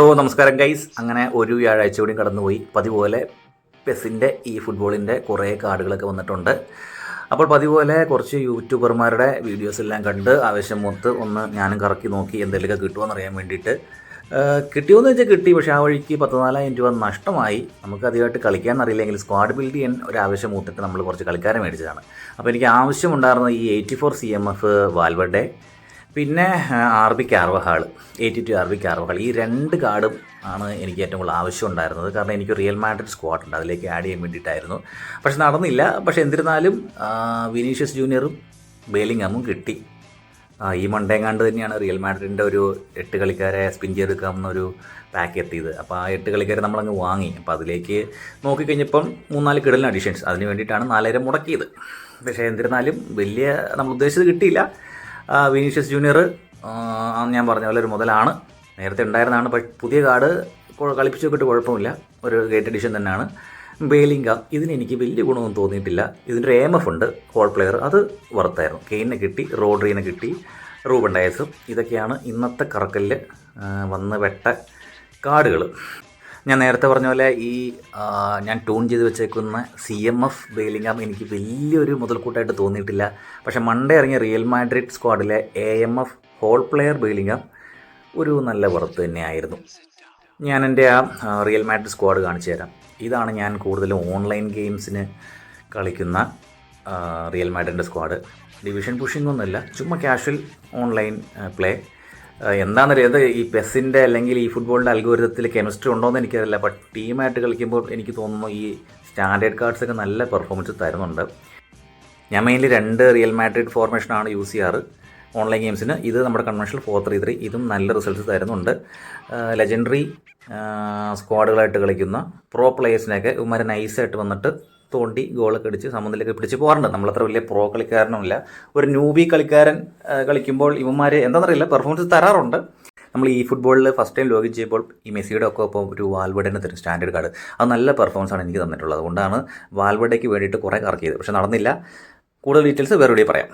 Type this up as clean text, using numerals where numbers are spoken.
നമസ്കാരം ഗൈസ്. അങ്ങനെ ഒരു വ്യാഴാഴ്ച കൂടി കടന്നുപോയി. പതിപോലെ പെസിൻ്റെ ഈ ഫുട്ബോളിൻ്റെ കുറേ കാർഡുകളൊക്കെ വന്നിട്ടുണ്ട്. അപ്പോൾ പതിപോലെ കുറച്ച് യൂട്യൂബർമാരുടെ വീഡിയോസ് എല്ലാം കണ്ട് ആവേശം മൊത്ത് ഒന്ന് ഞാനും കറക്കി നോക്കി എന്തെങ്കിലുമൊക്കെ കിട്ടുമോയെന്ന് അറിയാൻ വേണ്ടിയിട്ട്. കിട്ടിയോന്ന് വെച്ചാൽ കിട്ടി, പക്ഷേ ആ വഴിക്ക് 14,000 രൂപ നഷ്ടമായി. നമുക്ക് അധികമായിട്ട് കളിക്കാൻ അറിയില്ലെങ്കിൽ സ്ക്വാഡ് ബിൽഡ് ചെയ്യാൻ ഒരു ആവശ്യം മൂത്തിട്ട് നമ്മൾ കുറച്ച് കളിക്കാരെ മേടിച്ചതാണ്. അപ്പോൾ എനിക്ക് ആവശ്യമുണ്ടായിരുന്ന ഈ 84 CMF വാൽവർഡെ, പിന്നെ RB കാർവഹാൾ, 82 RB കാർവഹാൾ, ഈ രണ്ട് കാർഡും ആണ് എനിക്ക് ഏറ്റവും കൂടുതൽ ആവശ്യം ഉണ്ടായിരുന്നത്. കാരണം എനിക്ക് റിയൽ മാഡ്രിഡ് സ്ക്വാഡ് ഉണ്ട്, അതിലേക്ക് ആഡ് ചെയ്യാൻ വേണ്ടിയിട്ടായിരുന്നു. പക്ഷെ നടന്നില്ല. പക്ഷേ എന്നിരുന്നാലും വിനീഷ്യസ് ജൂനിയറും ബേലിംഗമും കിട്ടി. ഈ മണ്ടേങ്ങാണ്ട് തന്നെയാണ് റിയൽ മാഡ്രിഡിൻ്റെ ഒരു 8 കളിക്കാരെ സ്പിൻ ചെയ്തെടുക്കാമെന്നൊരു പാക്ക് എത്തിയത്. അപ്പോൾ ആ 8 കളിക്കാരെ നമ്മളങ്ങ് വാങ്ങി. അപ്പോൾ അതിലേക്ക് നോക്കിക്കഴിഞ്ഞപ്പം 3-4 കിടലിന് അഡീഷൻസ്, അതിന് വേണ്ടിയിട്ടാണ് 4,000 മുടക്കിയത്. പക്ഷേ എന്നിരുന്നാലും വലിയ നമ്മൾ ഉദ്ദേശിച്ചത് കിട്ടിയില്ല. വിനീഷ്യസ് ജൂനിയർ ഞാൻ പറഞ്ഞ പോലെ ഒരു മുതലാണ്, നേരത്തെ ഉണ്ടായിരുന്നതാണ്. പക്ഷേ പുതിയ കാർഡ് കളിപ്പിച്ച് നോക്കിയിട്ട് കുഴപ്പമില്ല, ഒരു ഗ്രേറ്റ് എഡിഷൻ തന്നെയാണ്. ബേലിംഗം, ഇതിന് എനിക്ക് വലിയ ഗുണമൊന്നും തോന്നിയിട്ടില്ല. ഇതിൻ്റെ ഒരു AMF ഉണ്ട്, ഹോൾ പ്ലെയർ, അത് വർത്തായിരുന്നു. കെയിനെ കിട്ടി, റോഡ്രീനെ കിട്ടി, റൂബൻ ഡയസും. ഇതൊക്കെയാണ് ഇന്നത്തെ കറക്കലിൽ വന്ന് വെട്ട കാർഡുകൾ. ഞാൻ നേരത്തെ പറഞ്ഞ പോലെ ഞാൻ ട്യൂൺ ചെയ്ത് വെച്ചേക്കുന്ന CMF ബേലിംഗം എനിക്ക് വലിയൊരു മുതൽക്കൂട്ടായിട്ട് തോന്നിയിട്ടില്ല. പക്ഷേ മൺഡേ ഇറങ്ങിയ റിയൽ മാഡ്രിഡ് സ്ക്വാഡിലെ AMF ഹോൾ പ്ലെയർ ബേലിംഗം ഒരു നല്ല പുറത്ത് തന്നെയായിരുന്നു. ഞാൻ എൻ്റെ റിയൽ മാഡ്രിഡ് സ്ക്വാഡ് കാണിച്ചു തരാം. ഇതാണ് ഞാൻ കൂടുതലും ഓൺലൈൻ ഗെയിംസിന് കളിക്കുന്ന റിയൽ മാഡ്രിഡിൻ്റെ സ്ക്വാഡ്. ഡിവിഷൻ പുഷിംഗ് ഒന്നുമില്ല, ചുമ്മാ കാഷ്വൽ ഓൺലൈൻ പ്ലേ. എന്താണെന്നറിയാം, ഈ പെസ്സിൻ്റെ അല്ലെങ്കിൽ ഈ ഫുട്ബോളിൻ്റെ അൽഗോരിതത്തിൽ കെമിസ്ട്രി ഉണ്ടോയെന്ന് എനിക്കറിയില്ല. ബട്ട് ടീമായിട്ട് കളിക്കുമ്പോൾ എനിക്ക് തോന്നുന്നു ഈ സ്റ്റാൻഡേർഡ് കാർഡ്സൊക്കെ നല്ല പെർഫോമൻസ് തരുന്നുണ്ട്. ഞാൻ മെയിൻലി 2 റിയൽ മാഡ്രിഡ് ഫോർമേഷനാണ് യൂസ് ചെയ്യാറ് ഓൺലൈൻ ഗെയിംസിന്. ഇത് നമ്മുടെ കൺവെൻഷണൽ 4-3-3, ഇതും നല്ല റിസൾട്ട്സ് തരുന്നുണ്ട്. ലെജൻഡറി സ്ക്വാഡുകളായിട്ട് കളിക്കുന്ന പ്രോ പ്ലേയേഴ്സിനൊക്കെ ഇവന്മാരെ നൈസായിട്ട് വന്നിട്ട് തോണ്ടി ഗോളൊക്കെ അടിച്ച് സമനിലൊക്കെ പിടിച്ച് പോകാറുണ്ട്. നമ്മളത്ര വലിയ പ്രോ കളിക്കാരനുമില്ല. ഒരു ന്യൂബി കളിക്കാരൻ കളിക്കുമ്പോൾ ഇവന്മാർ എന്താണെന്നറിയില്ല പെർഫോമൻസ് തരാറുണ്ട്. നമ്മൾ ഈ ഫുട്ബോളിൽ ഫസ്റ്റ് ടൈം ലോഗിൻ ചെയ്യുമ്പോൾ ഈ മെസ്സിയുടെ ഒക്കെ ഒപ്പം ഒരു വാൽവഡേനെ തരും സ്റ്റാൻഡേർഡ് കാർഡ്. അത് നല്ല പെർഫോമൻസാണ് എനിക്ക് തന്നിട്ടുള്ളത്. അതുകൊണ്ടാണ് വാൽവഡേക്ക് വേണ്ടിയിട്ട് കുറേ കറക്കിയത്. പക്ഷേ നടന്നില്ല. കൂടുതൽ ഡീറ്റെയിൽസ് വേറെ പറയാം.